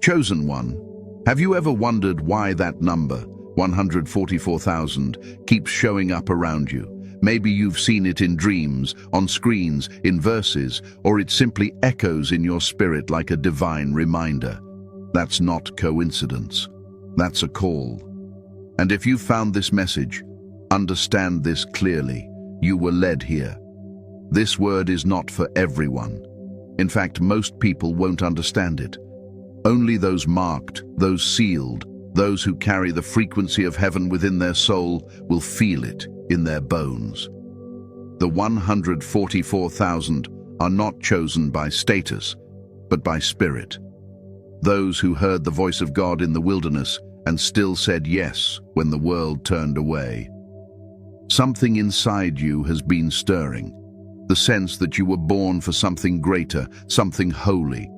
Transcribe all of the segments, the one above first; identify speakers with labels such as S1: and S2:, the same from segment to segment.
S1: Chosen one, have you ever wondered why that number, 144,000, keeps showing up around you? Maybe you've seen it in dreams, on screens, in verses, or it simply echoes in your spirit like a divine reminder. That's not coincidence. That's a call. And if you found this message, understand this clearly. You were led here. This word is not for everyone. In fact, most people won't understand it. Only those marked, those sealed, those who carry the frequency of heaven within their soul will feel it in their bones. The 144,000 are not chosen by status, but by spirit. Those who heard the voice of God in the wilderness and still said yes when the world turned away. Something inside you has been stirring, the sense that you were born for something greater, something holy.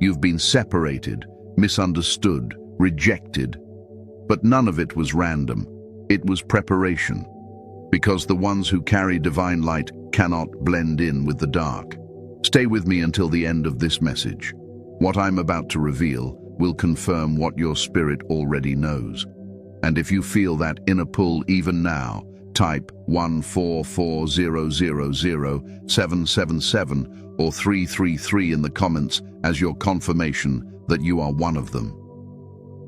S1: You've been separated, misunderstood, rejected. But none of it was random. It was preparation. Because the ones who carry divine light cannot blend in with the dark. Stay with me until the end of this message. What I'm about to reveal will confirm what your spirit already knows. And if you feel that inner pull even now, type 144000777 or 333 in the comments as your confirmation that you are one of them.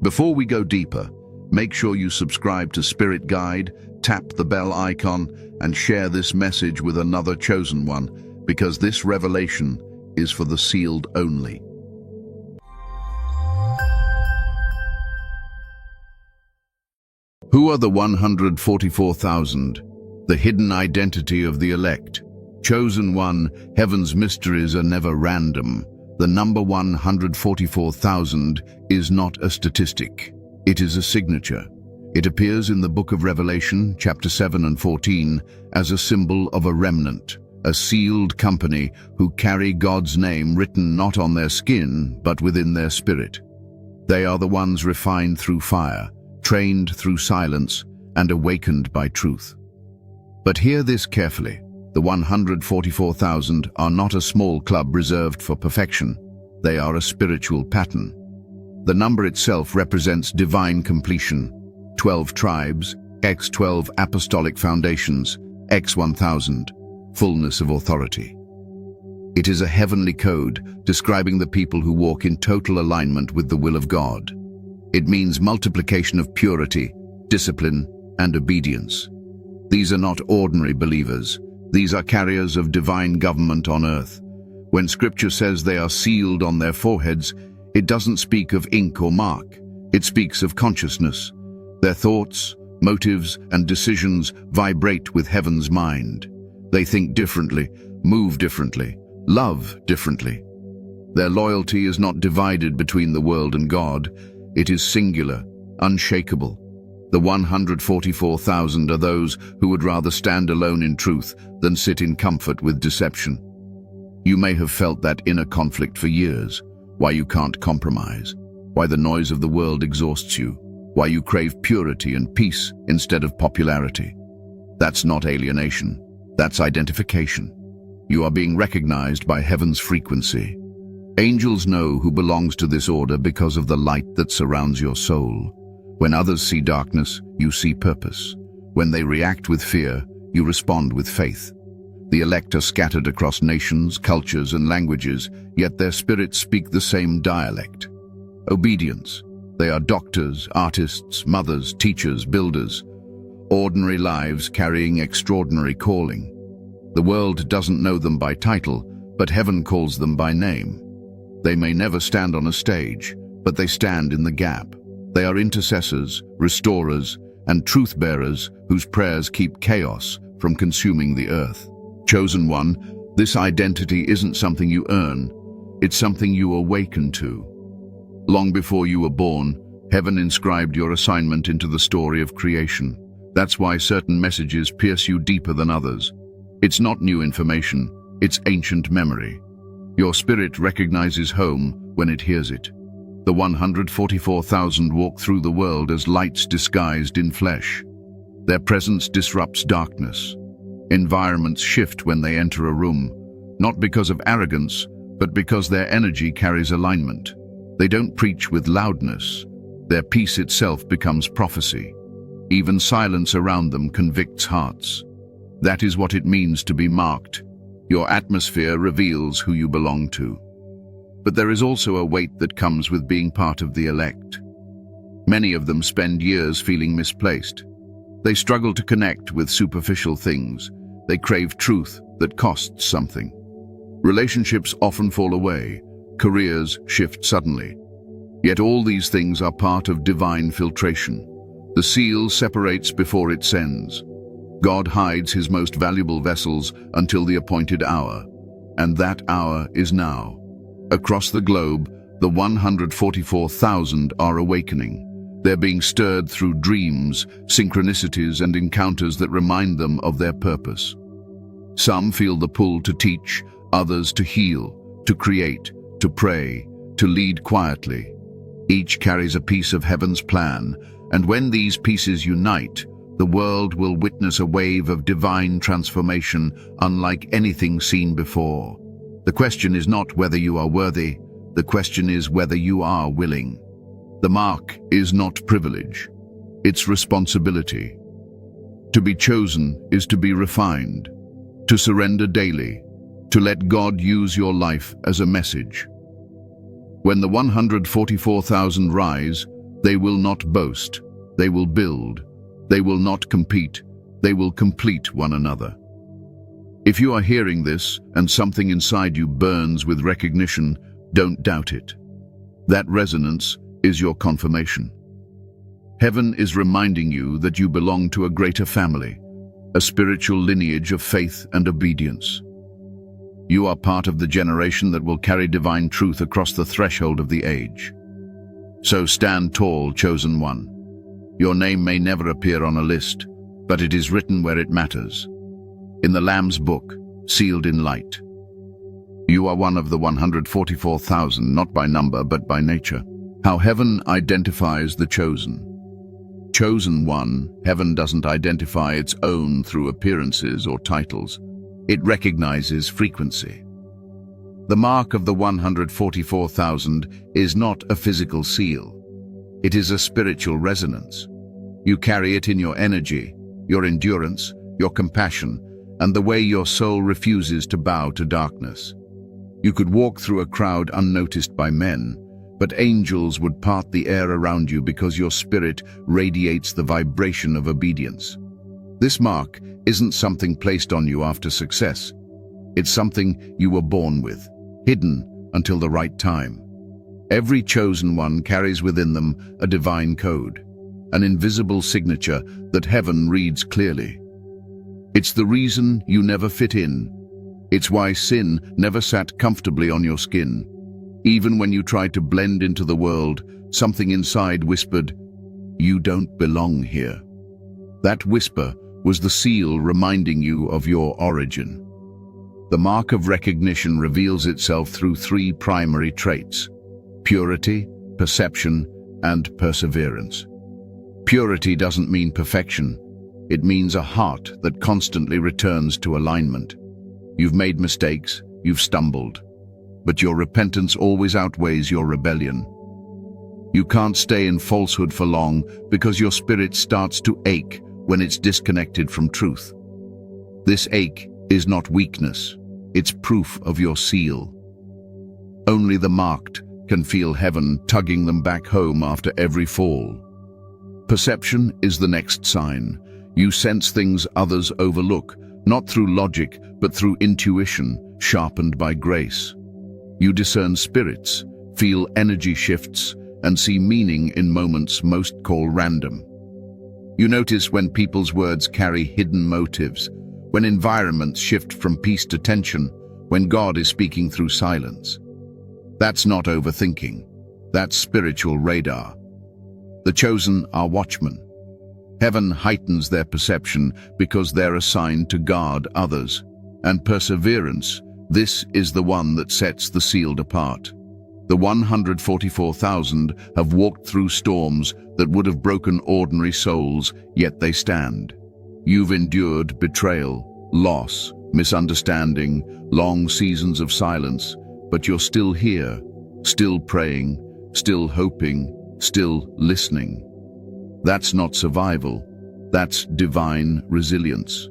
S1: Before we go deeper, make sure you subscribe to Spirit Guide, tap the bell icon, and share this message with another chosen one, because this revelation is for the sealed only. Who are the 144,000? The hidden identity of the elect. Chosen one, heaven's mysteries are never random. The number 144,000 is not a statistic. It is a signature. It appears in the book of Revelation, chapter 7 and 14, as a symbol of a remnant, a sealed company who carry God's name written not on their skin, but within their spirit. They are the ones refined through fire, trained through silence, and awakened by truth. But hear this carefully. The 144,000 are not a small club reserved for perfection. They are a spiritual pattern. The number itself represents divine completion. 12 tribes, x 12 apostolic foundations, x 1000, fullness of authority. It is a heavenly code describing the people who walk in total alignment with the will of God. It means multiplication of purity, discipline, and obedience. These are not ordinary believers. These are carriers of divine government on earth. When Scripture says they are sealed on their foreheads, it doesn't speak of ink or mark. It speaks of consciousness. Their thoughts, motives, and decisions vibrate with heaven's mind. They think differently, move differently, love differently. Their loyalty is not divided between the world and God. It is singular, unshakable. The 144,000 are those who would rather stand alone in truth than sit in comfort with deception. You may have felt that inner conflict for years, why you can't compromise, why the noise of the world exhausts you, why you crave purity and peace instead of popularity. That's not alienation, that's identification. You are being recognized by heaven's frequency. Angels know who belongs to this order because of the light that surrounds your soul. When others see darkness, you see purpose. When they react with fear, you respond with faith. The elect are scattered across nations, cultures, and languages, yet their spirits speak the same dialect. Obedience. They are doctors, artists, mothers, teachers, builders. Ordinary lives carrying extraordinary calling. The world doesn't know them by title, but heaven calls them by name. They may never stand on a stage, but they stand in the gap. They are intercessors, restorers, and truth-bearers whose prayers keep chaos from consuming the earth. Chosen one, this identity isn't something you earn, it's something you awaken to. Long before you were born, heaven inscribed your assignment into the story of creation. That's why certain messages pierce you deeper than others. It's not new information, it's ancient memory. Your spirit recognizes home when it hears it. The 144,000 walk through the world as lights disguised in flesh. Their presence disrupts darkness. Environments shift when they enter a room, not because of arrogance, but because their energy carries alignment. They don't preach with loudness. Their peace itself becomes prophecy. Even silence around them convicts hearts. That is what it means to be marked. Your atmosphere reveals who you belong to. But there is also a weight that comes with being part of the elect. Many of them spend years feeling misplaced. They struggle to connect with superficial things. They crave truth that costs something. Relationships often fall away. Careers shift suddenly. Yet all these things are part of divine filtration. The seal separates before it sends. God hides his most valuable vessels until the appointed hour, and that hour is now. Across the globe, the 144,000 are awakening. They're being stirred through dreams, synchronicities, and encounters that remind them of their purpose. Some feel the pull to teach, others to heal, to create, to pray, to lead quietly. Each carries a piece of heaven's plan, and when these pieces unite, the world will witness a wave of divine transformation unlike anything seen before. The question is not whether you are worthy, the question is whether you are willing. The mark is not privilege, it's responsibility. To be chosen is to be refined, to surrender daily, to let God use your life as a message. When the 144,000 rise, they will not boast, they will build. They will not compete, they will complete one another. If you are hearing this and something inside you burns with recognition, don't doubt it. That resonance is your confirmation. Heaven is reminding you that you belong to a greater family, a spiritual lineage of faith and obedience. You are part of the generation that will carry divine truth across the threshold of the age. So stand tall, chosen one. Your name may never appear on a list, but it is written where it matters. In the Lamb's book, sealed in light. You are one of the 144,000, not by number, but by nature. How heaven identifies the chosen. Chosen one, heaven doesn't identify its own through appearances or titles. It recognizes frequency. The mark of the 144,000 is not a physical seal. It is a spiritual resonance. You carry it in your energy, your endurance, your compassion, and the way your soul refuses to bow to darkness. You could walk through a crowd unnoticed by men, but angels would part the air around you because your spirit radiates the vibration of obedience. This mark isn't something placed on you after success. It's something you were born with, hidden until the right time. Every chosen one carries within them a divine code, an invisible signature that heaven reads clearly. It's the reason you never fit in. It's why sin never sat comfortably on your skin. Even when you tried to blend into the world, something inside whispered, "You don't belong here." That whisper was the seal reminding you of your origin. The mark of recognition reveals itself through three primary traits: purity, perception, and perseverance. Purity doesn't mean perfection. It means a heart that constantly returns to alignment. You've made mistakes, you've stumbled, but your repentance always outweighs your rebellion. You can't stay in falsehood for long because your spirit starts to ache when it's disconnected from truth. This ache is not weakness, it's proof of your seal. Only the marked can feel heaven tugging them back home after every fall. Perception is the next sign. You sense things others overlook, not through logic, but through intuition, sharpened by grace. You discern spirits, feel energy shifts, and see meaning in moments most call random. You notice when people's words carry hidden motives, when environments shift from peace to tension, when God is speaking through silence. That's not overthinking. That's spiritual radar. The chosen are watchmen. Heaven heightens their perception because they're assigned to guard others. And perseverance, this is the one that sets the sealed apart. The 144,000 have walked through storms that would have broken ordinary souls, yet they stand. You've endured betrayal, loss, misunderstanding, long seasons of silence, but you're still here, still praying, still hoping, still listening. That's not survival, that's divine resilience.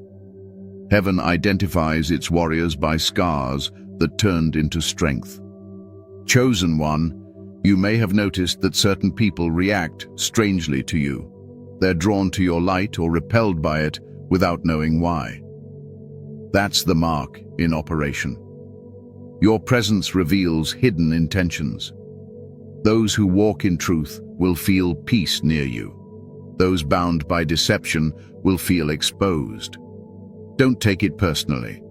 S1: Heaven identifies its warriors by scars that turned into strength. Chosen one, you may have noticed that certain people react strangely to you. They're drawn to your light or repelled by it without knowing why. That's the mark in operation. Your presence reveals hidden intentions. Those who walk in truth will feel peace near you. Those bound by deception will feel exposed. Don't take it personally.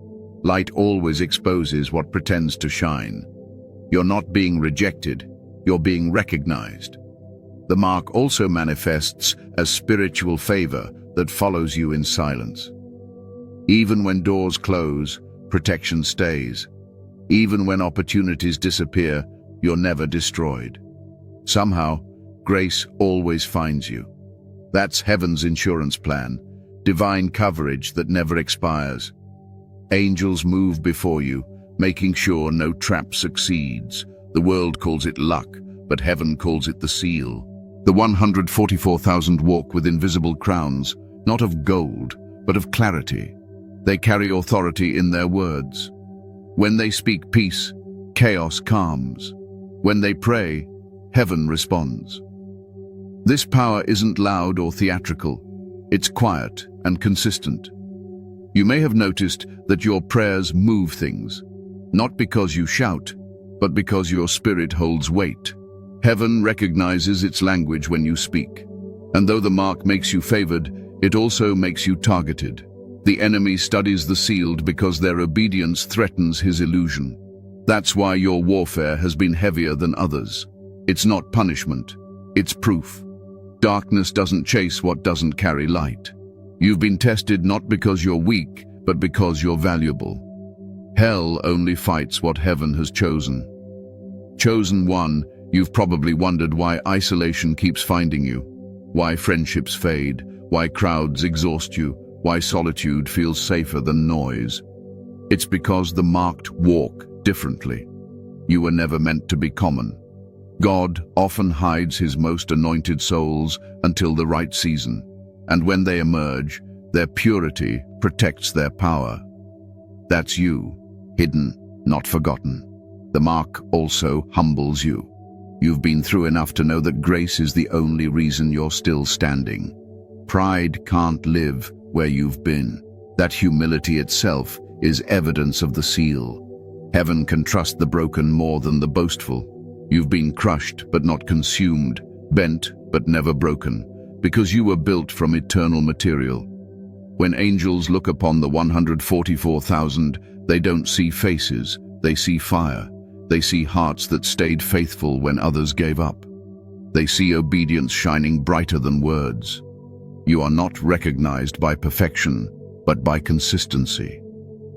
S1: Light always exposes what pretends to shine. You're not being rejected, you're being recognized. The mark also manifests as spiritual favor that follows you in silence. Even when doors close, protection stays. Even when opportunities disappear, you're never destroyed. Somehow, grace always finds you. That's heaven's insurance plan, divine coverage that never expires. Angels move before you, making sure no trap succeeds. The world calls it luck, but heaven calls it the seal. The 144,000 walk with invisible crowns, not of gold, but of clarity. They carry authority in their words. When they speak peace, chaos calms. When they pray, heaven responds. This power isn't loud or theatrical. It's quiet and consistent. You may have noticed that your prayers move things, not because you shout, but because your spirit holds weight. Heaven recognizes its language when you speak. And though the mark makes you favored, it also makes you targeted. The enemy studies the sealed because their obedience threatens his illusion. That's why your warfare has been heavier than others. It's not punishment, it's proof. Darkness doesn't chase what doesn't carry light. You've been tested not because you're weak, but because you're valuable. Hell only fights what heaven has chosen. Chosen one, you've probably wondered why isolation keeps finding you, why friendships fade, why crowds exhaust you, why solitude feels safer than noise. It's because the marked walk differently. You were never meant to be common. God often hides his most anointed souls until the right season, and when they emerge, their purity protects their power. That's you, hidden, not forgotten. The mark also humbles you. You've been through enough to know that grace is the only reason you're still standing. Pride can't live where you've been. That humility itself is evidence of the seal. Heaven can trust the broken more than the boastful. You've been crushed but not consumed, bent but never broken, because you were built from eternal material. When angels look upon the 144,000, they don't see faces, they see fire. They see hearts that stayed faithful when others gave up. They see obedience shining brighter than words. You are not recognized by perfection, but by consistency.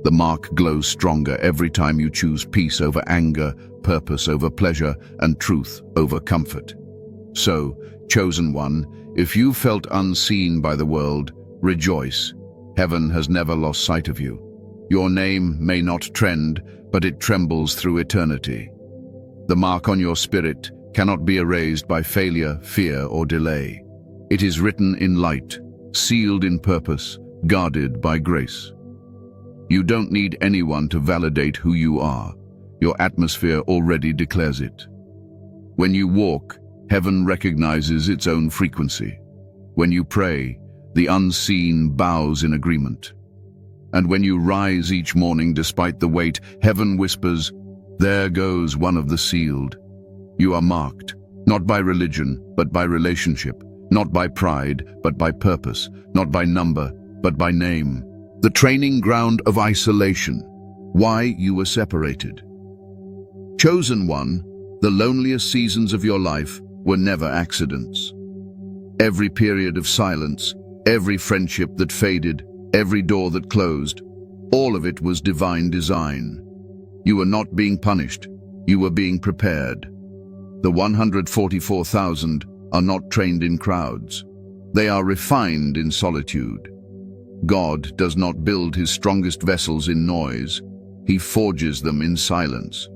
S1: The mark glows stronger every time you choose peace over anger, purpose over pleasure, and truth over comfort. So, chosen one, if you felt unseen by the world, rejoice. Heaven has never lost sight of you. Your name may not trend, but it trembles through eternity. The mark on your spirit cannot be erased by failure, fear, or delay. It is written in light, sealed in purpose, guarded by grace. You don't need anyone to validate who you are. Your atmosphere already declares it. When you walk, heaven recognizes its own frequency. When you pray, the unseen bows in agreement. And when you rise each morning despite the weight, heaven whispers, "There goes one of the sealed." You are marked, not by religion, but by relationship, not by pride, but by purpose, not by number, but by name. The training ground of isolation, why you were separated. Chosen one, the loneliest seasons of your life were never accidents. Every period of silence, every friendship that faded, every door that closed, all of it was divine design. You were not being punished, you were being prepared. The 144,000 are not trained in crowds. They are refined in solitude. God does not build his strongest vessels in noise. He forges them in silence.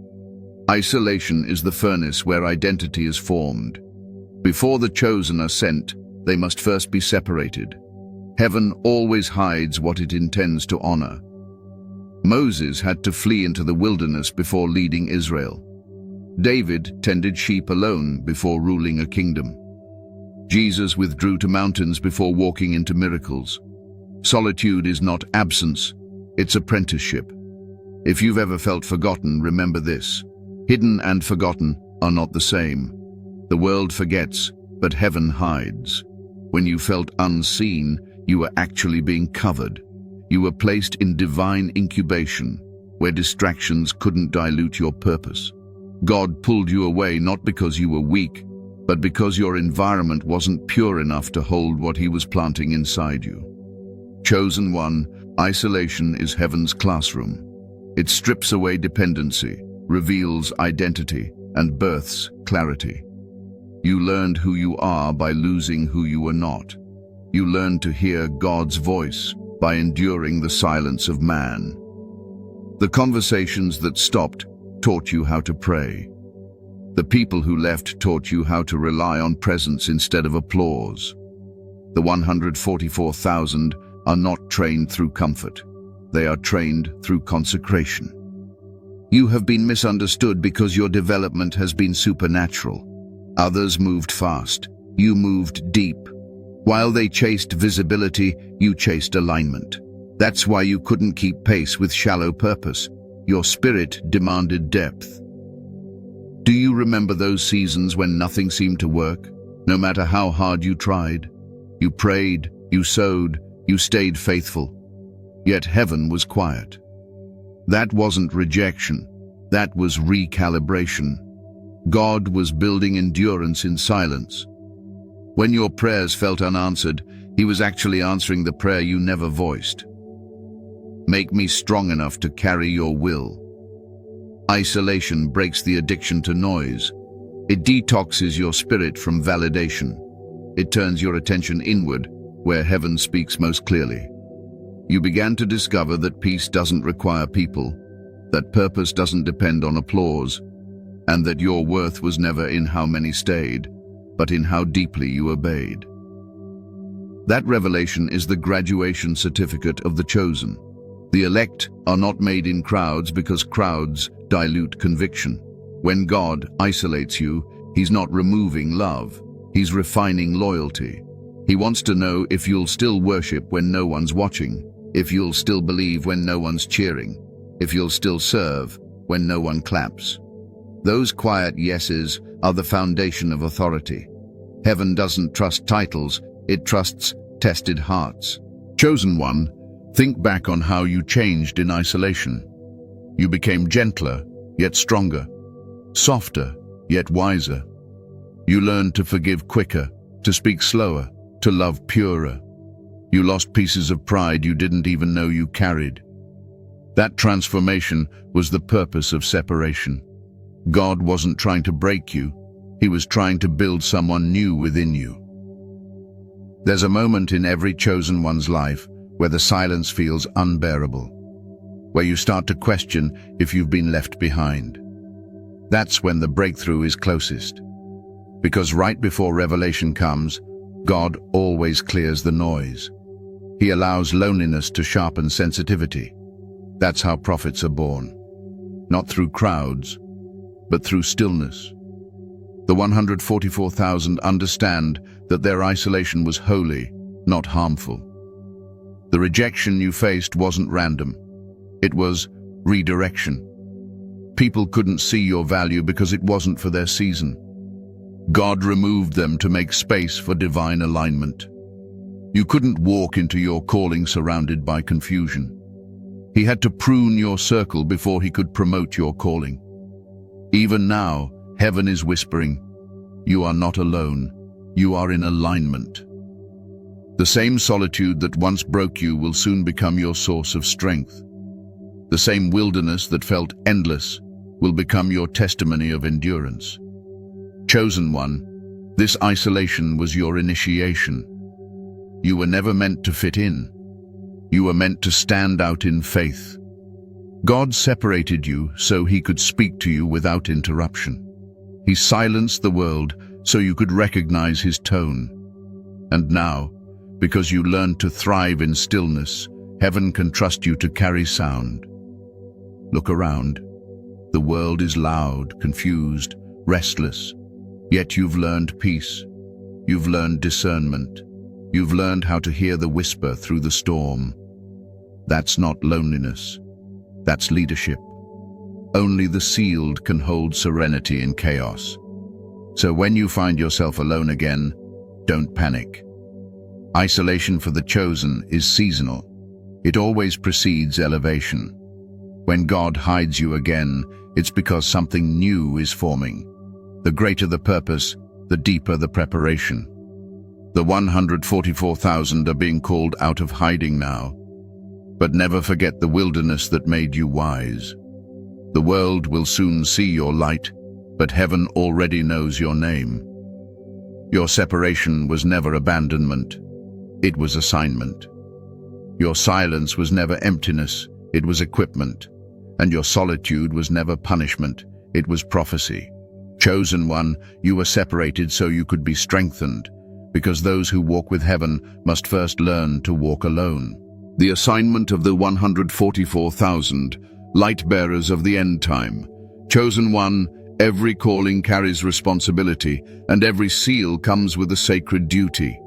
S1: Isolation is the furnace where identity is formed. Before the chosen are sent, they must first be separated. Heaven always hides what it intends to honor. Moses had to flee into the wilderness before leading Israel. David tended sheep alone before ruling a kingdom. Jesus withdrew to mountains before walking into miracles. Solitude is not absence, it's apprenticeship. If you've ever felt forgotten, remember this. Hidden and forgotten are not the same. The world forgets, but heaven hides. When you felt unseen, you were actually being covered. You were placed in divine incubation, where distractions couldn't dilute your purpose. God pulled you away not because you were weak, but because your environment wasn't pure enough to hold what He was planting inside you. Chosen one, isolation is heaven's classroom. It strips away dependency, reveals identity, and births clarity. You learned who you are by losing who you were not. You learned to hear God's voice by enduring the silence of man. The conversations that stopped taught you how to pray. The people who left taught you how to rely on presence instead of applause. The 144,000 are not trained through comfort. They are trained through consecration. You have been misunderstood because your development has been supernatural. Others moved fast. You moved deep. While they chased visibility, you chased alignment. That's why you couldn't keep pace with shallow purpose. Your spirit demanded depth. Do you remember those seasons when nothing seemed to work? No matter how hard you tried. You prayed, you sowed, you stayed faithful. Yet heaven was quiet. That wasn't rejection. That was recalibration. God was building endurance in silence. When your prayers felt unanswered, He was actually answering the prayer you never voiced. Make me strong enough to carry your will. Isolation breaks the addiction to noise. It detoxes your spirit from validation. It turns your attention inward, where heaven speaks most clearly. You began to discover that peace doesn't require people, that purpose doesn't depend on applause, and that your worth was never in how many stayed, but in how deeply you obeyed. That revelation is the graduation certificate of the chosen. The elect are not made in crowds because crowds dilute conviction. When God isolates you, He's not removing love. He's refining loyalty. He wants to know if you'll still worship when no one's watching, if you'll still believe when no one's cheering, if you'll still serve when no one claps. Those quiet yeses are the foundation of authority. Heaven doesn't trust titles, it trusts tested hearts. Chosen one, think back on how you changed in isolation. You became gentler, yet stronger, softer, yet wiser. You learned to forgive quicker, to speak slower, to love purer. You lost pieces of pride you didn't even know you carried. That transformation was the purpose of separation. God wasn't trying to break you. He was trying to build someone new within you. There's a moment in every chosen one's life where the silence feels unbearable, where you start to question if you've been left behind. That's when the breakthrough is closest. Because right before revelation comes, God always clears the noise. He allows loneliness to sharpen sensitivity. That's how prophets are born. Not through crowds, but through stillness. The 144,000 understand that their isolation was holy, not harmful. The rejection you faced wasn't random. It was redirection. People couldn't see your value because it wasn't for their season. God removed them to make space for divine alignment. You couldn't walk into your calling surrounded by confusion. He had to prune your circle before He could promote your calling. Even now, heaven is whispering, you are not alone, you are in alignment. The same solitude that once broke you will soon become your source of strength. The same wilderness that felt endless will become your testimony of endurance. Chosen one, this isolation was your initiation. You were never meant to fit in. You were meant to stand out in faith. God separated you so he could speak to you without interruption. He silenced the world so you could recognize his tone. And now, because you learned to thrive in stillness, heaven can trust you to carry sound. Look around. The world is loud, confused, restless. Yet you've learned peace. You've learned discernment. You've learned how to hear the whisper through the storm. That's not loneliness. That's leadership. Only the sealed can hold serenity in chaos. So when you find yourself alone again, don't panic. Isolation for the chosen is seasonal. It always precedes elevation. When God hides you again, it's because something new is forming. The greater the purpose, the deeper the preparation. The 144,000 are being called out of hiding now. But never forget the wilderness that made you wise. The world will soon see your light, but heaven already knows your name. Your separation was never abandonment. It was assignment. Your silence was never emptiness. It was equipment. And your solitude was never punishment. It was prophecy. Chosen one, you were separated so you could be strengthened, because those who walk with heaven must first learn to walk alone. The assignment of the 144,000, light bearers of the end time. Chosen one, every calling carries responsibility, and every seal comes with a sacred duty.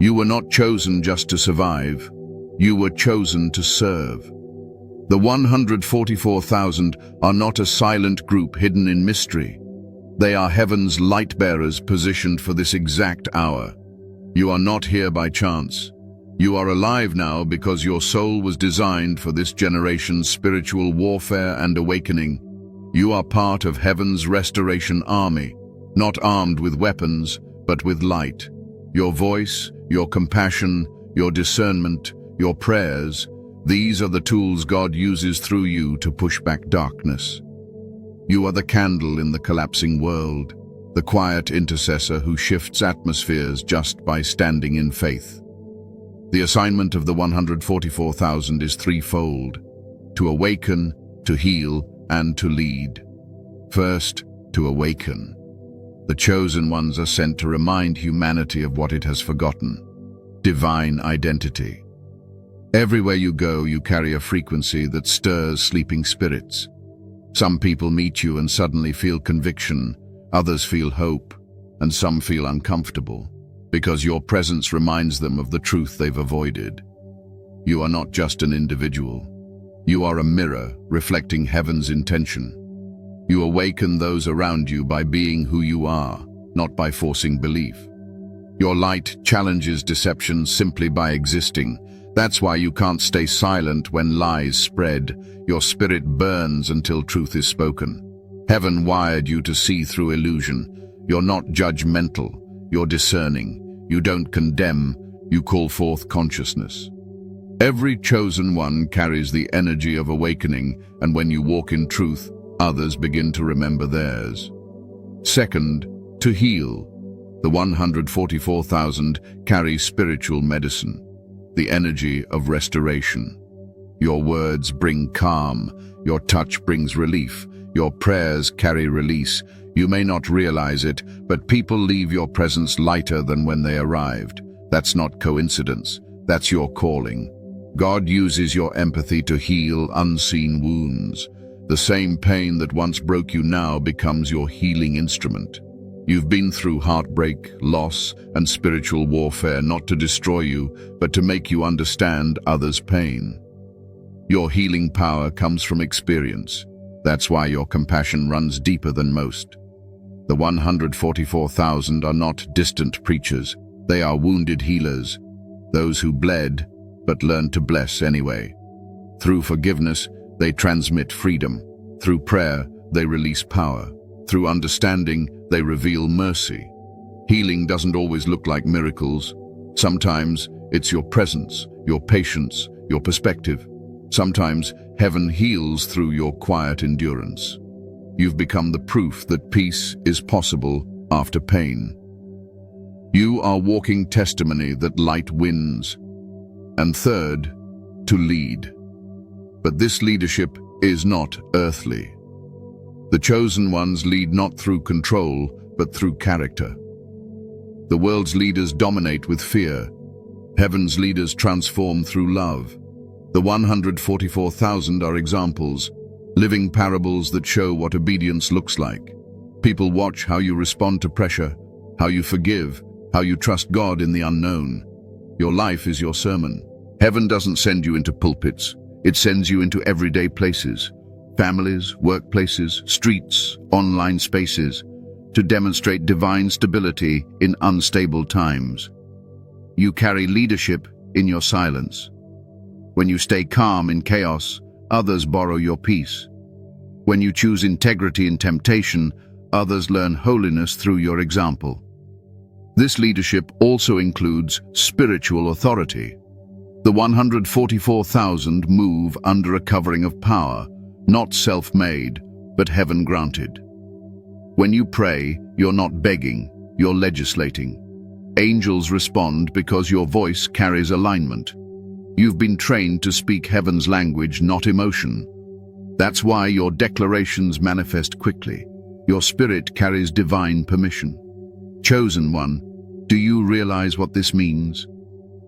S1: You were not chosen just to survive. You were chosen to serve. The 144,000 are not a silent group hidden in mystery. They are heaven's light bearers positioned for this exact hour. You are not here by chance. You are alive now because your soul was designed for this generation's spiritual warfare and awakening. You are part of heaven's restoration army, not armed with weapons, but with light. Your voice, your compassion, your discernment, your prayers, these are the tools God uses through you to push back darkness. You are the candle in the collapsing world, the quiet intercessor who shifts atmospheres just by standing in faith. The assignment of the 144,000 is threefold: to awaken, to heal, and to lead. First, to awaken. The chosen ones are sent to remind humanity of what it has forgotten: divine identity. Everywhere you go, you carry a frequency that stirs sleeping spirits. Some people meet you and suddenly feel conviction, others feel hope, and some feel uncomfortable, because your presence reminds them of the truth they've avoided. You are not just an individual. You are a mirror reflecting heaven's intention. You awaken those around you by being who you are, not by forcing belief. Your light challenges deception simply by existing. That's why you can't stay silent when lies spread. Your spirit burns until truth is spoken. Heaven wired you to see through illusion. You're not judgmental, you're discerning. You don't condemn, you call forth consciousness. Every chosen one carries the energy of awakening, and when you walk in truth, others begin to remember theirs. Second, to heal. The 144,000 carry spiritual medicine, the energy of restoration. Your words bring calm, your touch brings relief, your prayers carry release. You may not realize it, but people leave your presence lighter than when they arrived. That's not coincidence, that's your calling. God uses your empathy to heal unseen wounds. The same pain that once broke you now becomes your healing instrument. You've been through heartbreak, loss, and spiritual warfare not to destroy you, but to make you understand others' pain. Your healing power comes from experience. That's why your compassion runs deeper than most. The 144,000 are not distant preachers. They are wounded healers, those who bled, but learned to bless anyway. Through forgiveness, they transmit freedom. Through prayer, they release power. Through understanding, they reveal mercy. Healing doesn't always look like miracles. Sometimes it's your presence, your patience, your perspective. Sometimes heaven heals through your quiet endurance. You've become the proof that peace is possible after pain. You are walking testimony that light wins. And third, to lead. But this leadership is not earthly. The chosen ones lead not through control, but through character. The world's leaders dominate with fear. Heaven's leaders transform through love. The 144,000 are examples, living parables that show what obedience looks like. People watch how you respond to pressure, how you forgive, how you trust God in the unknown. Your life is your sermon. Heaven doesn't send you into pulpits. It sends you into everyday places, families, workplaces, streets, online spaces, to demonstrate divine stability in unstable times. You carry leadership in your silence. When you stay calm in chaos, others borrow your peace. When you choose integrity in temptation, others learn holiness through your example. This leadership also includes spiritual authority. The 144,000 move under a covering of power, not self-made, but heaven-granted. When you pray, you're not begging, you're legislating. Angels respond because your voice carries alignment. You've been trained to speak heaven's language, not emotion. That's why your declarations manifest quickly. Your spirit carries divine permission. Chosen one, do you realize what this means?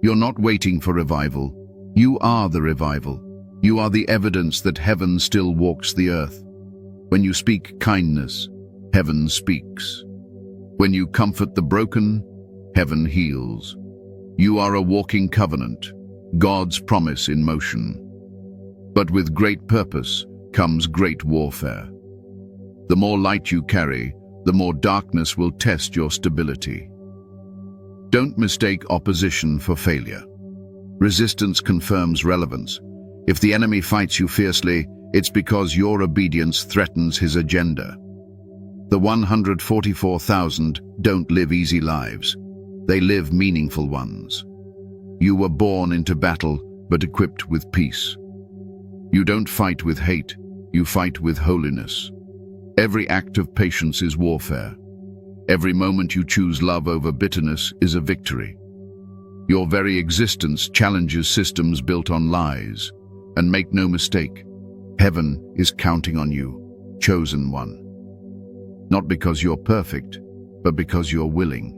S1: You're not waiting for revival. You are the revival. You are the evidence that heaven still walks the earth. When you speak kindness, heaven speaks. When you comfort the broken, heaven heals. You are a walking covenant, God's promise in motion. But with great purpose comes great warfare. The more light you carry, the more darkness will test your stability. Don't mistake opposition for failure. Resistance confirms relevance. If the enemy fights you fiercely, it's because your obedience threatens his agenda. The 144,000 don't live easy lives. They live meaningful ones. You were born into battle, but equipped with peace. You don't fight with hate, you fight with holiness. Every act of patience is warfare. Every moment you choose love over bitterness is a victory. Your very existence challenges systems built on lies. And make no mistake, heaven is counting on you, chosen one. Not because you're perfect, but because you're willing.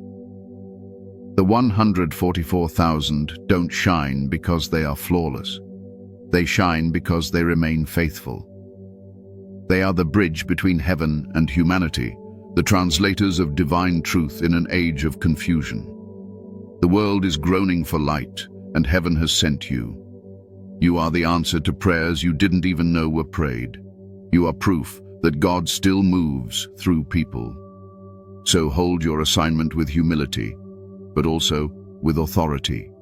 S1: The 144,000 don't shine because they are flawless. They shine because they remain faithful. They are the bridge between heaven and humanity, the translators of divine truth in an age of confusion. The world is groaning for light, and heaven has sent you. You are the answer to prayers you didn't even know were prayed. You are proof that God still moves through people. So hold your assignment with humility, but also with authority.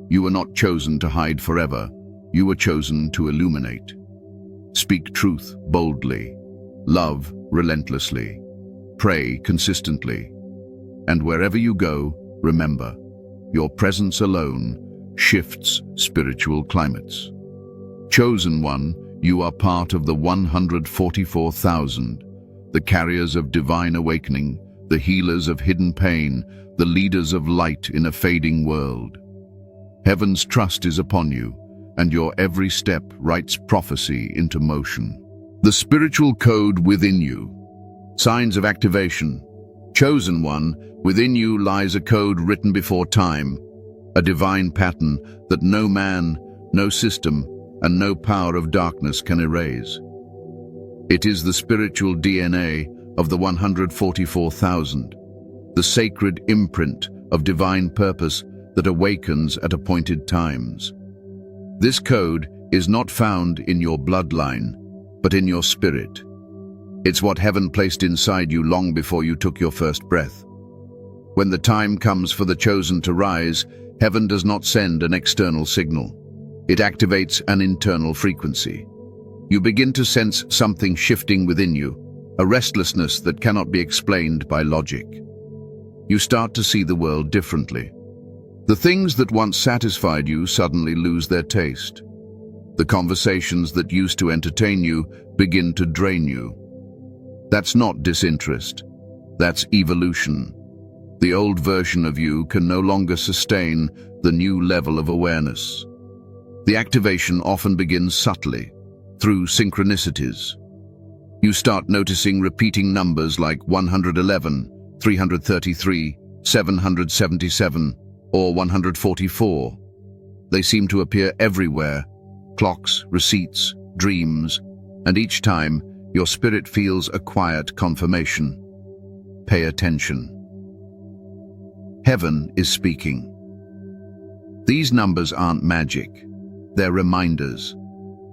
S1: You were not chosen to hide forever. You were chosen to illuminate. Speak truth boldly. Love relentlessly. Pray consistently. And wherever you go, remember, your presence alone shifts spiritual climates. Chosen one, you are part of the 144,000, the carriers of divine awakening, the healers of hidden pain, the leaders of light in a fading world. Heaven's trust is upon you, and your every step writes prophecy into motion. The spiritual code within you. Signs of activation. Chosen one, within you lies a code written before time, a divine pattern that no man, no system, and no power of darkness can erase. It is the spiritual DNA of the 144,000, the sacred imprint of divine purpose that awakens at appointed times. This code is not found in your bloodline, but in your spirit. It's what heaven placed inside you long before you took your first breath. When the time comes for the chosen to rise, heaven does not send an external signal. It activates an internal frequency. You begin to sense something shifting within you, a restlessness that cannot be explained by logic. You start to see the world differently. The things that once satisfied you suddenly lose their taste. The conversations that used to entertain you begin to drain you. That's not disinterest. That's evolution. The old version of you can no longer sustain the new level of awareness. The activation often begins subtly, through synchronicities. You start noticing repeating numbers like 111, 333, 777, or 144. They seem to appear everywhere: clocks, receipts, dreams, and each time your spirit feels a quiet confirmation. Pay attention. Heaven is speaking. These numbers aren't magic. They're reminders.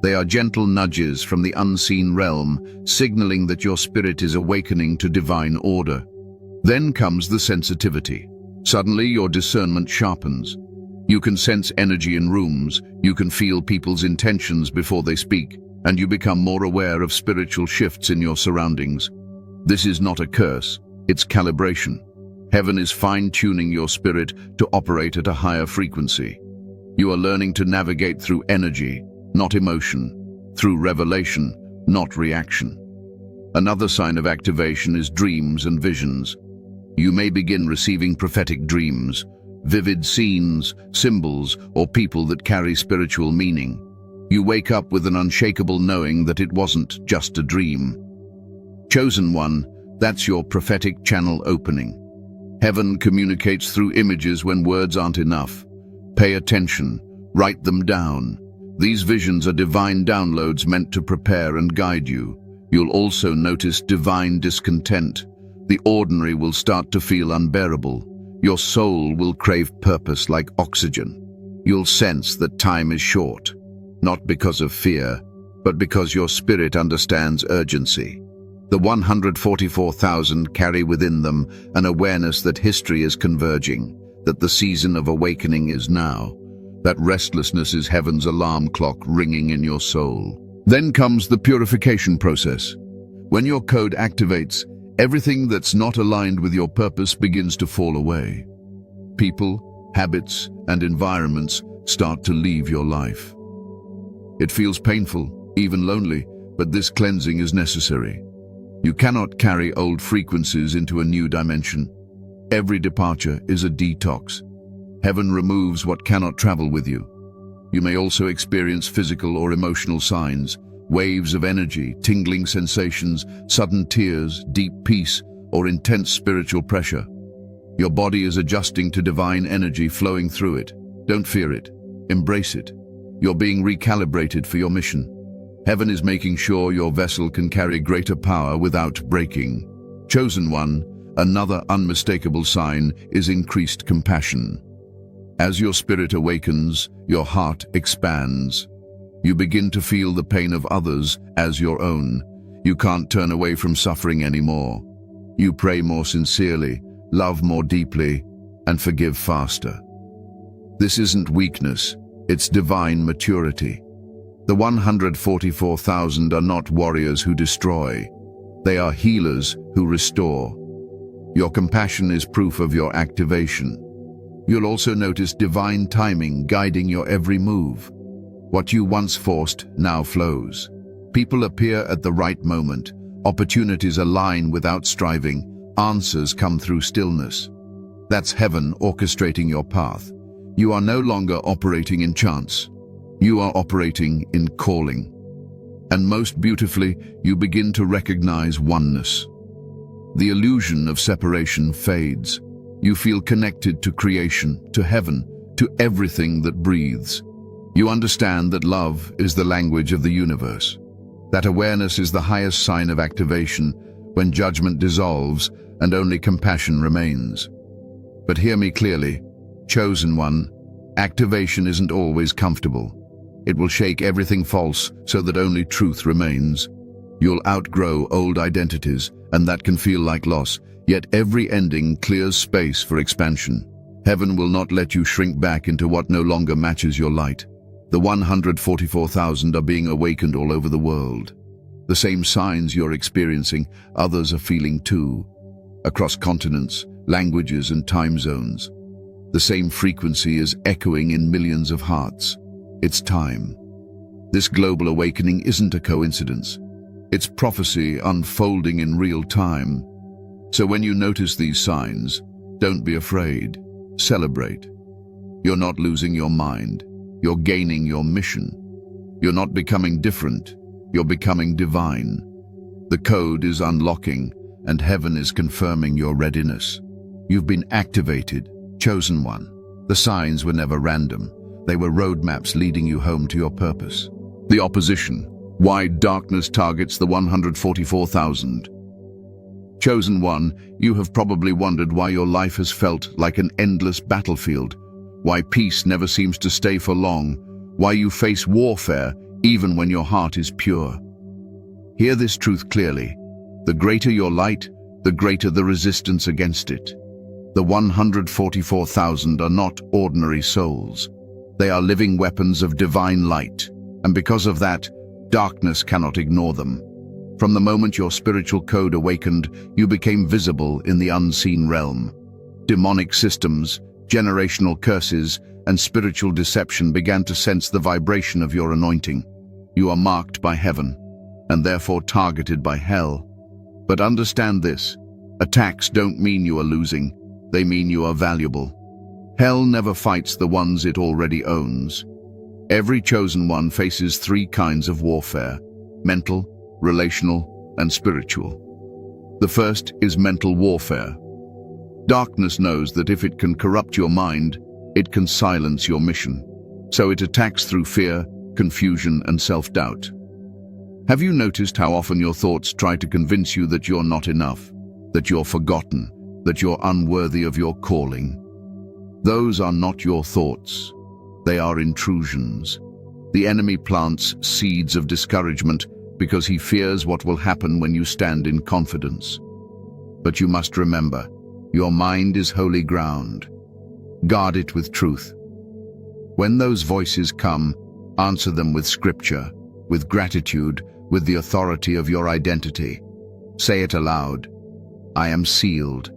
S1: They are gentle nudges from the unseen realm, signaling that your spirit is awakening to divine order. Then comes the sensitivity. Suddenly, your discernment sharpens. You can sense energy in rooms, you can feel people's intentions before they speak, and you become more aware of spiritual shifts in your surroundings. This is not a curse, it's calibration. Heaven is fine-tuning your spirit to operate at a higher frequency. You are learning to navigate through energy, not emotion, through revelation, not reaction. Another sign of activation is dreams and visions. You may begin receiving prophetic dreams, vivid scenes, symbols, or people that carry spiritual meaning. You wake up with an unshakable knowing that it wasn't just a dream. Chosen one, that's your prophetic channel opening. Heaven communicates through images when words aren't enough. Pay attention, write them down. These visions are divine downloads meant to prepare and guide you. You'll also notice divine discontent. The ordinary will start to feel unbearable. Your soul will crave purpose like oxygen. You'll sense that time is short, not because of fear, but because your spirit understands urgency. The 144,000 carry within them an awareness that history is converging, that the season of awakening is now. That restlessness is heaven's alarm clock ringing in your soul. Then comes the purification process. When your code activates, everything that's not aligned with your purpose begins to fall away. People, habits, and environments start to leave your life. It feels painful, even lonely, but this cleansing is necessary. You cannot carry old frequencies into a new dimension. Every departure is a detox. Heaven removes what cannot travel with you. You may also experience physical or emotional signs, waves of energy, tingling sensations, sudden tears, deep peace, or intense spiritual pressure. Your body is adjusting to divine energy flowing through it. Don't fear it. Embrace it. You're being recalibrated for your mission. Heaven is making sure your vessel can carry greater power without breaking. Chosen one, another unmistakable sign is increased compassion. As your spirit awakens, your heart expands. You begin to feel the pain of others as your own. You can't turn away from suffering anymore. You pray more sincerely, love more deeply, and forgive faster. This isn't weakness, it's divine maturity. The 144,000 are not warriors who destroy. They are healers who restore. Your compassion is proof of your activation. You'll also notice divine timing guiding your every move. What you once forced now flows. People appear at the right moment. Opportunities align without striving. Answers come through stillness. That's heaven orchestrating your path. You are no longer operating in chance. You are operating in calling. And most beautifully, you begin to recognize oneness. The illusion of separation fades. You feel connected to creation, to heaven, to everything that breathes. You understand that love is the language of the universe. That awareness is the highest sign of activation, when judgment dissolves and only compassion remains. But hear me clearly, chosen one, activation isn't always comfortable. It will shake everything false so that only truth remains. You'll outgrow old identities, and that can feel like loss, yet every ending clears space for expansion. Heaven will not let you shrink back into what no longer matches your light. The 144,000 are being awakened all over the world. The same signs you're experiencing, others are feeling too. Across continents, languages, and time zones. The same frequency is echoing in millions of hearts. It's time. This global awakening isn't a coincidence. It's prophecy unfolding in real time. So when you notice these signs, don't be afraid. Celebrate. You're not losing your mind. You're gaining your mission. You're not becoming different. You're becoming divine. The code is unlocking, and heaven is confirming your readiness. You've been activated, chosen one. The signs were never random. They were roadmaps leading you home to your purpose. The opposition. Why darkness targets the 144,000. Chosen one, you have probably wondered why your life has felt like an endless battlefield, why peace never seems to stay for long, why you face warfare even when your heart is pure. Hear this truth clearly. The greater your light, the greater the resistance against it. The 144,000 are not ordinary souls. They are living weapons of divine light, and because of that, darkness cannot ignore them. From the moment your spiritual code awakened, you became visible in the unseen realm. Demonic systems, generational curses, and spiritual deception began to sense the vibration of your anointing. You are marked by heaven, and therefore targeted by hell. But understand this, attacks don't mean you are losing, they mean you are valuable. Hell never fights the ones it already owns. Every chosen one faces three kinds of warfare: mental, relational, and spiritual. The first is mental warfare. Darkness knows that if it can corrupt your mind, it can silence your mission. So it attacks through fear, confusion, and self-doubt. Have you noticed how often your thoughts try to convince you that you're not enough, that you're forgotten, that you're unworthy of your calling? Those are not your thoughts. They are intrusions. The enemy plants seeds of discouragement because he fears what will happen when you stand in confidence. But you must remember, your mind is holy ground. Guard it with truth. When those voices come, answer them with scripture, with gratitude, with the authority of your identity. Say it aloud. I am sealed.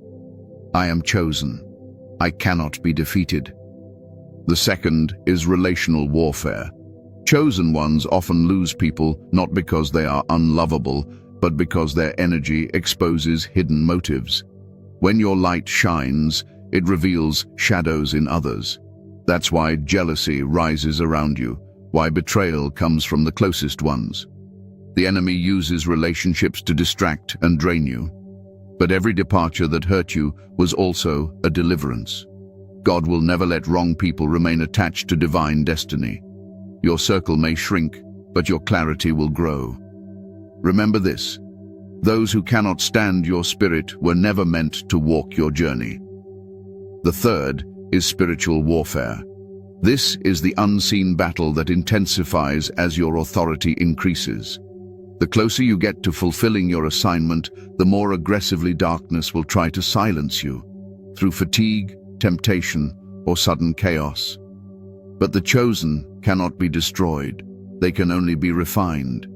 S1: I am chosen. I cannot be defeated. The second is relational warfare. Chosen ones often lose people not because they are unlovable, but because their energy exposes hidden motives. When your light shines, it reveals shadows in others. That's why jealousy rises around you, why betrayal comes from the closest ones. The enemy uses relationships to distract and drain you. But every departure that hurt you was also a deliverance. God will never let wrong people remain attached to divine destiny. Your circle may shrink, but your clarity will grow. Remember this: those who cannot stand your spirit were never meant to walk your journey. The third is spiritual warfare. This is the unseen battle that intensifies as your authority increases. The closer you get to fulfilling your assignment, the more aggressively darkness will try to silence you, through fatigue, temptation, or sudden chaos. But the chosen cannot be destroyed. They can only be refined.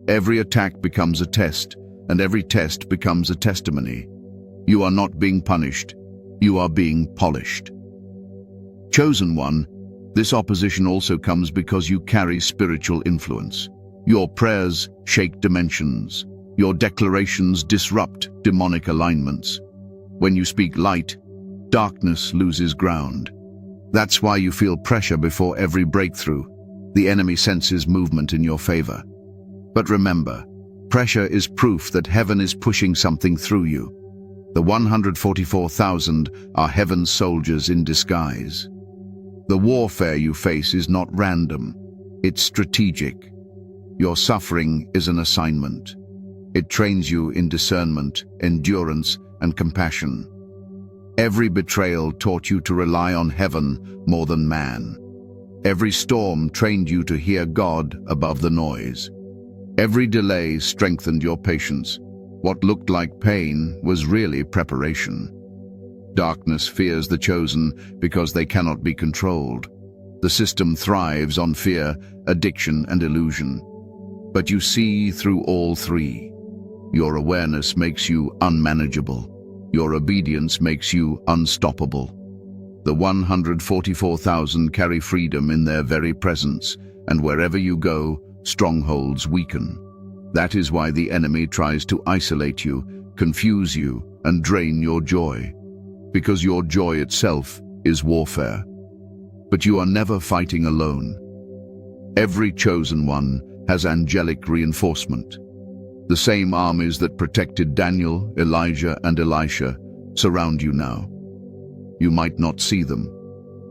S1: Every attack becomes a test, and every test becomes a testimony. You are not being punished. You are being polished. Chosen one, this opposition also comes because you carry spiritual influence. Your prayers shake dimensions. Your declarations disrupt demonic alignments. When you speak light, darkness loses ground. That's why you feel pressure before every breakthrough. The enemy senses movement in your favor. But remember, pressure is proof that heaven is pushing something through you. The 144,000 are heaven's soldiers in disguise. The warfare you face is not random. It's strategic. Your suffering is an assignment. It trains you in discernment, endurance, and compassion. Every betrayal taught you to rely on heaven more than man. Every storm trained you to hear God above the noise. Every delay strengthened your patience. What looked like pain was really preparation. Darkness fears the chosen because they cannot be controlled. The system thrives on fear, addiction, and illusion. But you see through all three. Your awareness makes you unmanageable. Your obedience makes you unstoppable. The 144,000 carry freedom in their very presence, and wherever you go, strongholds weaken. That is why the enemy tries to isolate you, confuse you, and drain your joy. Because your joy itself is warfare. But you are never fighting alone. Every chosen one has angelic reinforcement. The same armies that protected Daniel, Elijah, and Elisha surround you now. You might not see them,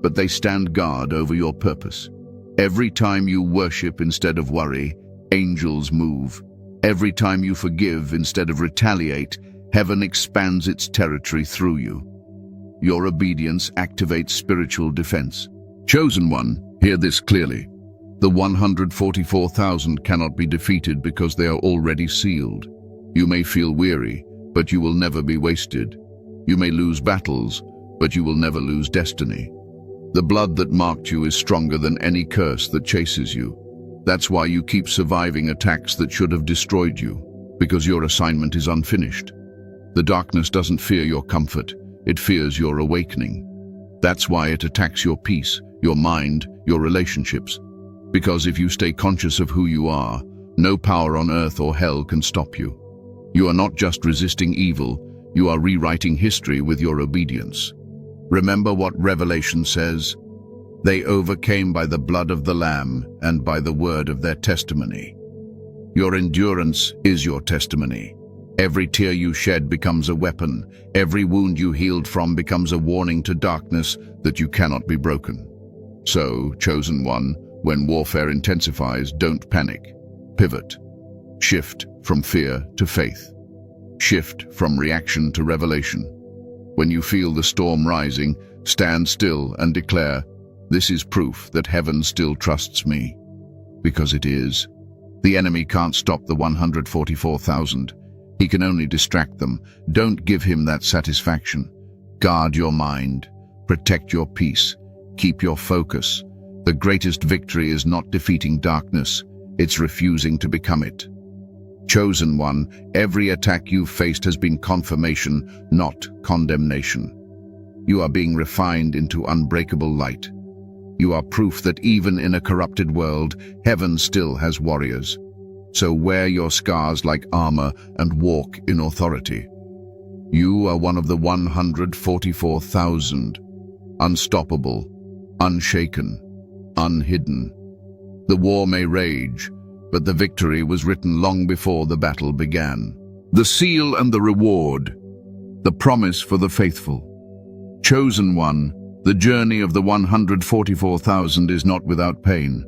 S1: but they stand guard over your purpose. Every time you worship instead of worry, angels move. Every time you forgive instead of retaliate, heaven expands its territory through you. Your obedience activates spiritual defense. Chosen one, hear this clearly. The 144,000 cannot be defeated because they are already sealed. You may feel weary, but you will never be wasted. You may lose battles, but you will never lose destiny. The blood that marked you is stronger than any curse that chases you. That's why you keep surviving attacks that should have destroyed you, because your assignment is unfinished. The darkness doesn't fear your comfort, it fears your awakening. That's why it attacks your peace, your mind, your relationships. Because if you stay conscious of who you are, no power on earth or hell can stop you. You are not just resisting evil, you are rewriting history with your obedience. Remember what Revelation says? They overcame by the blood of the Lamb and by the word of their testimony. Your endurance is your testimony. Every tear you shed becomes a weapon. Every wound you healed from becomes a warning to darkness that you cannot be broken. So, chosen one, when warfare intensifies, don't panic. Pivot. Shift from fear to faith. Shift from reaction to revelation. When you feel the storm rising, stand still and declare, "This is proof that heaven still trusts me." Because it is. The enemy can't stop the 144,000. He can only distract them. Don't give him that satisfaction. Guard your mind. Protect your peace. Keep your focus. The greatest victory is not defeating darkness, it's refusing to become it. Chosen one, every attack you've faced has been confirmation, not condemnation. You are being refined into unbreakable light. You are proof that even in a corrupted world, heaven still has warriors. So wear your scars like armor and walk in authority. You are one of the 144,000, unstoppable, unshaken, unhidden. The war may rage, but the victory was written long before the battle began. The seal and the reward, the promise for the faithful. Chosen one, the journey of the 144,000 is not without pain,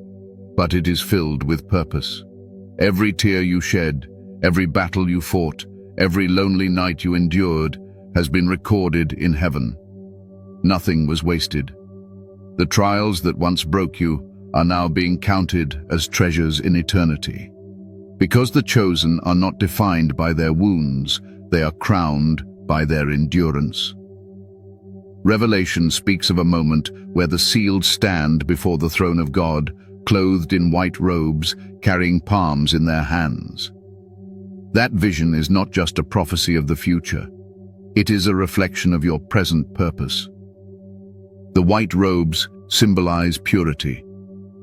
S1: but it is filled with purpose. Every tear you shed, every battle you fought, every lonely night you endured has been recorded in heaven. Nothing was wasted. The trials that once broke you are now being counted as treasures in eternity. Because the chosen are not defined by their wounds, they are crowned by their endurance. Revelation speaks of a moment where the sealed stand before the throne of God, clothed in white robes, carrying palms in their hands. That vision is not just a prophecy of the future. It is a reflection of your present purpose. The white robes symbolize purity.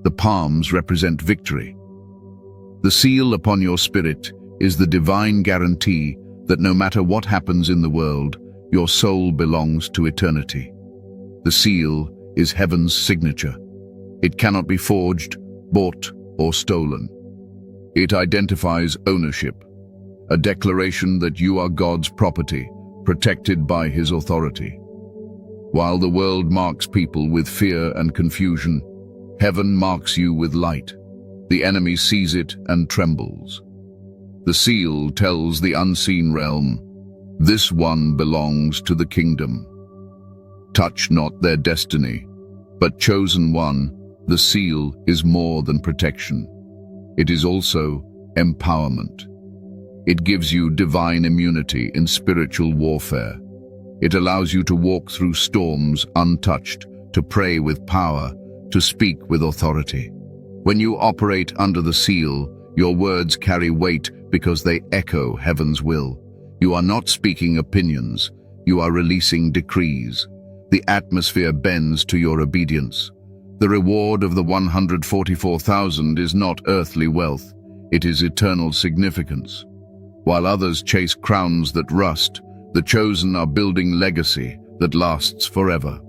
S1: The palms represent victory. The seal upon your spirit is the divine guarantee that no matter what happens in the world, your soul belongs to eternity. The seal is heaven's signature. It cannot be forged, bought, or stolen. It identifies ownership, a declaration that you are God's property, protected by His authority. While the world marks people with fear and confusion, heaven marks you with light. The enemy sees it and trembles. The seal tells the unseen realm, "This one belongs to the kingdom." Touch not their destiny, but chosen one, the seal is more than protection. It is also empowerment. It gives you divine immunity in spiritual warfare. It allows you to walk through storms untouched, to pray with power, to speak with authority. When you operate under the seal, your words carry weight because they echo heaven's will. You are not speaking opinions, you are releasing decrees. The atmosphere bends to your obedience. The reward of the 144,000 is not earthly wealth, it is eternal significance. While others chase crowns that rust, the chosen are building legacy that lasts forever.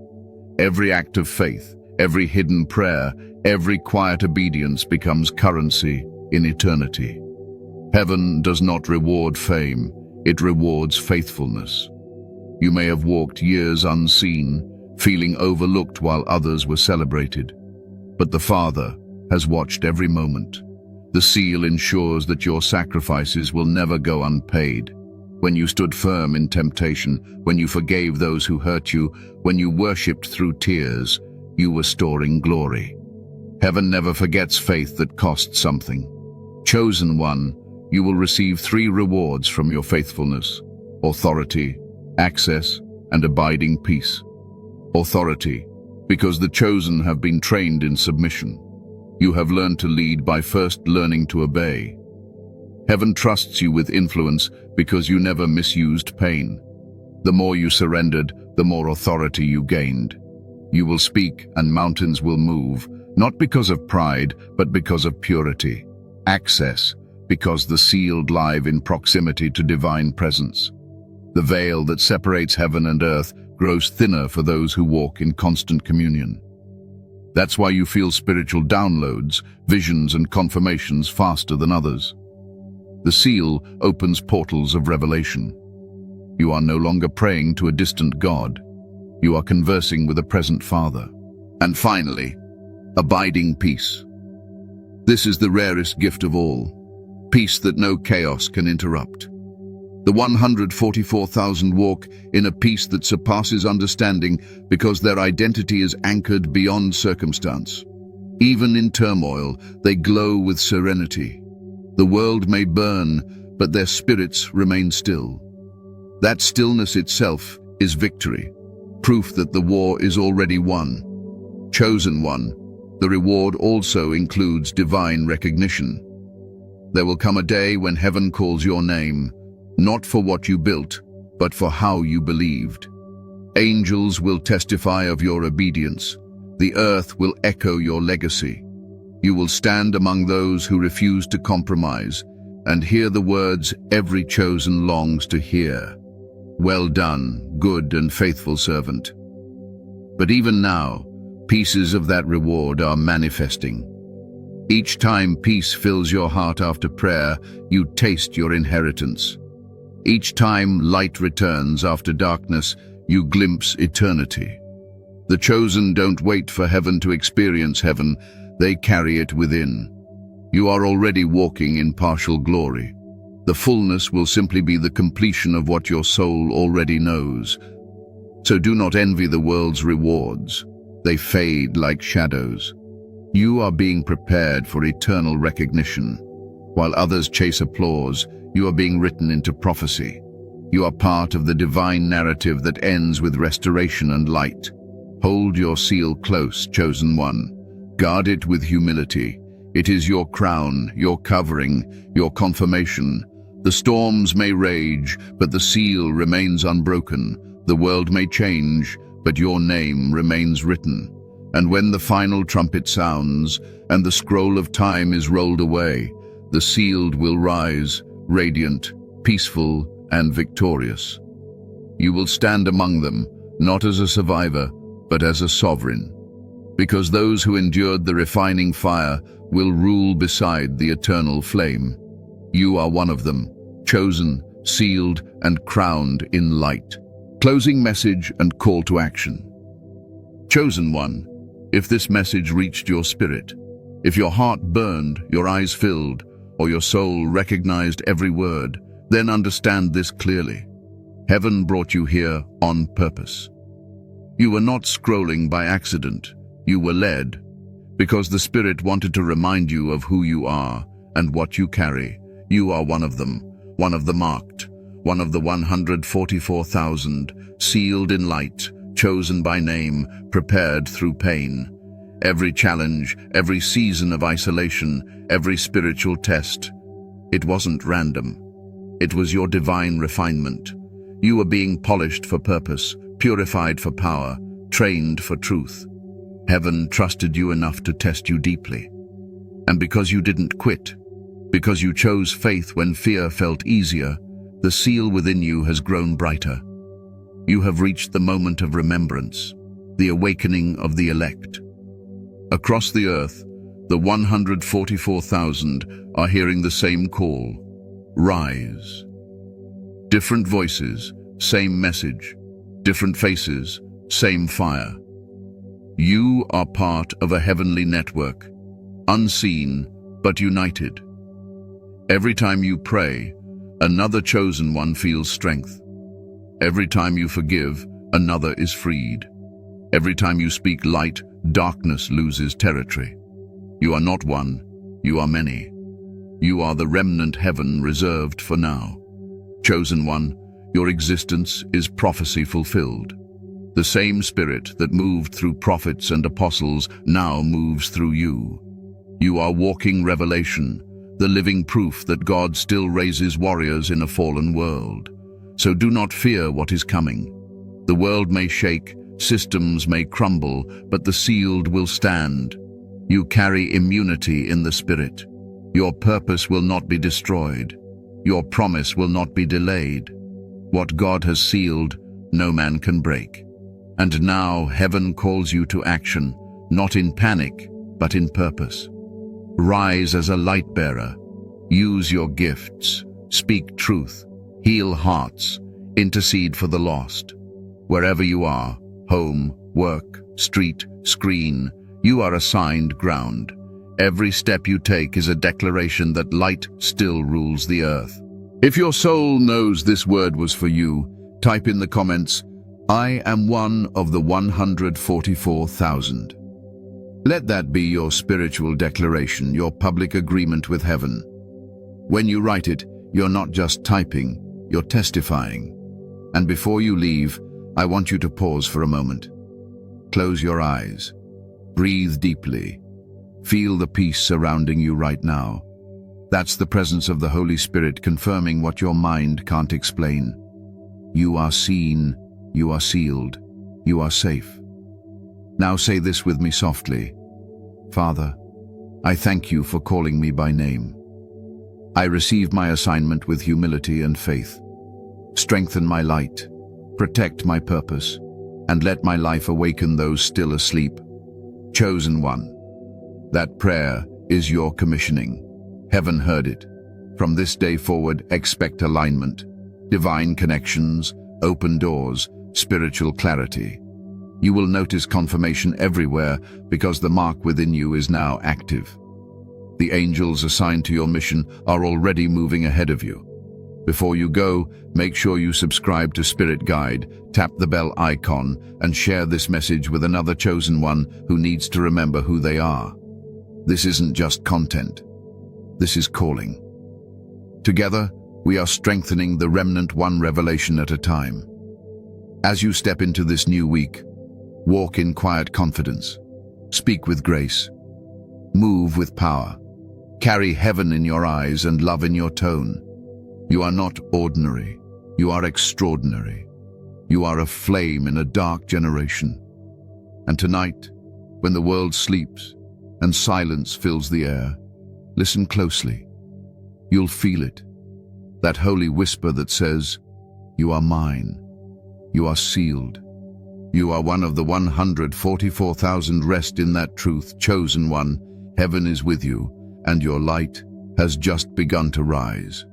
S1: Every act of faith, every hidden prayer, every quiet obedience becomes currency in eternity. Heaven does not reward fame, it rewards faithfulness. You may have walked years unseen, feeling overlooked while others were celebrated. But the Father has watched every moment. The seal ensures that your sacrifices will never go unpaid. When you stood firm in temptation, when you forgave those who hurt you, when you worshipped through tears, you were storing glory. Heaven never forgets faith that costs something. Chosen one, you will receive 3 rewards from your faithfulness: authority, access, and abiding peace. Authority, because the chosen have been trained in submission. You have learned to lead by first learning to obey. Heaven trusts you with influence because you never misused pain. The more you surrendered, the more authority you gained. You will speak and mountains will move, not because of pride, but because of purity. Access, because the sealed live in proximity to divine presence. The veil that separates heaven and earth grows thinner for those who walk in constant communion. That's why you feel spiritual downloads, visions, and confirmations faster than others. The seal opens portals of revelation. You are no longer praying to a distant God. You are conversing with a present Father. And finally, abiding peace. This is the rarest gift of all, peace that no chaos can interrupt. The 144,000 walk in a peace that surpasses understanding because their identity is anchored beyond circumstance. Even in turmoil, they glow with serenity. The world may burn, but their spirits remain still. That stillness itself is victory, proof that the war is already won. Chosen one, the reward also includes divine recognition. There will come a day when heaven calls your name, not for what you built, but for how you believed. Angels will testify of your obedience. The earth will echo your legacy. You will stand among those who refuse to compromise and hear the words every chosen longs to hear. Well done, good and faithful servant. But even now, pieces of that reward are manifesting. Each time peace fills your heart after prayer, you taste your inheritance. Each time light returns after darkness, you glimpse eternity. The chosen don't wait for heaven to experience heaven, they carry it within. You are already walking in partial glory. The fullness will simply be the completion of what your soul already knows. So do not envy the world's rewards. They fade like shadows. You are being prepared for eternal recognition. While others chase applause, you are being written into prophecy. You are part of the divine narrative that ends with restoration and light. Hold your seal close, chosen one. Guard it with humility. It is your crown, your covering, your confirmation. The storms may rage, but the seal remains unbroken. The world may change, but your name remains written. And when the final trumpet sounds, and the scroll of time is rolled away, the sealed will rise, radiant, peaceful, and victorious. You will stand among them, not as a survivor, but as a sovereign. Because those who endured the refining fire will rule beside the eternal flame. You are one of them, chosen, sealed, and crowned in light. Closing message and call to action. Chosen one, if this message reached your spirit, if your heart burned, your eyes filled, or your soul recognized every word, then understand this clearly. Heaven brought you here on purpose. You were not scrolling by accident. You were led, because the Spirit wanted to remind you of who you are and what you carry. You are one of them, one of the marked, one of the 144,000, sealed in light, chosen by name, prepared through pain. Every challenge, every season of isolation, every spiritual test, it wasn't random. It was your divine refinement. You were being polished for purpose, purified for power, trained for truth. Heaven trusted you enough to test you deeply. And because you didn't quit, because you chose faith when fear felt easier, the seal within you has grown brighter. You have reached the moment of remembrance, the awakening of the elect. Across the earth, The 144,000 are hearing the same call. Rise. Different voices, same message. Different faces, same fire. You are part of a heavenly network, unseen but united. Every time you pray, another chosen one feels strength. Every time you forgive, another is freed. Every time you speak light, darkness loses territory. You are not one, you are many. You are the remnant heaven reserved for now. Chosen one, your existence is prophecy fulfilled. The same spirit that moved through prophets and apostles now moves through you. You are walking revelation, the living proof that God still raises warriors in a fallen world. So do not fear what is coming. The world may shake, systems may crumble, but the sealed will stand. You carry immunity in the spirit. Your purpose will not be destroyed. Your promise will not be delayed. What God has sealed, no man can break. And now heaven calls you to action, not in panic, but in purpose. Rise as a light bearer. Use your gifts. Speak truth. Heal hearts. Intercede for the lost. Wherever you are, home, work, street, screen, you are assigned ground. Every step you take is a declaration that light still rules the earth. If your soul knows this word was for you, type in the comments, "I am one of the 144,000." Let that be your spiritual declaration, your public agreement with heaven. When you write it, you're not just typing, you're testifying. And before you leave, I want you to pause for a moment. Close your eyes. Breathe deeply. Feel the peace surrounding you right now. That's the presence of the Holy Spirit confirming what your mind can't explain. You are seen, you are sealed, you are safe. Now say this with me softly. Father, I thank you for calling me by name. I receive my assignment with humility and faith. Strengthen my light, protect my purpose, and let my life awaken those still asleep. Chosen one. That prayer is your commissioning. Heaven heard it. From this day forward, expect alignment, divine connections, open doors, spiritual clarity. You will notice confirmation everywhere because the mark within you is now active. The angels assigned to your mission are already moving ahead of you. Before you go, make sure you subscribe to Spirit Guide, tap the bell icon, and share this message with another chosen one who needs to remember who they are. This isn't just content. This is calling. Together, we are strengthening the remnant one revelation at a time. As you step into this new week, walk in quiet confidence. Speak with grace. Move with power. Carry heaven in your eyes and love in your tone. You are not ordinary. You are extraordinary. You are a flame in a dark generation. And tonight, when the world sleeps and silence fills the air, listen closely. You'll feel it. That holy whisper that says, "You are mine. You are sealed. You are one of the 144,000. Rest in that truth, chosen one. Heaven is with you, and your light has just begun to rise."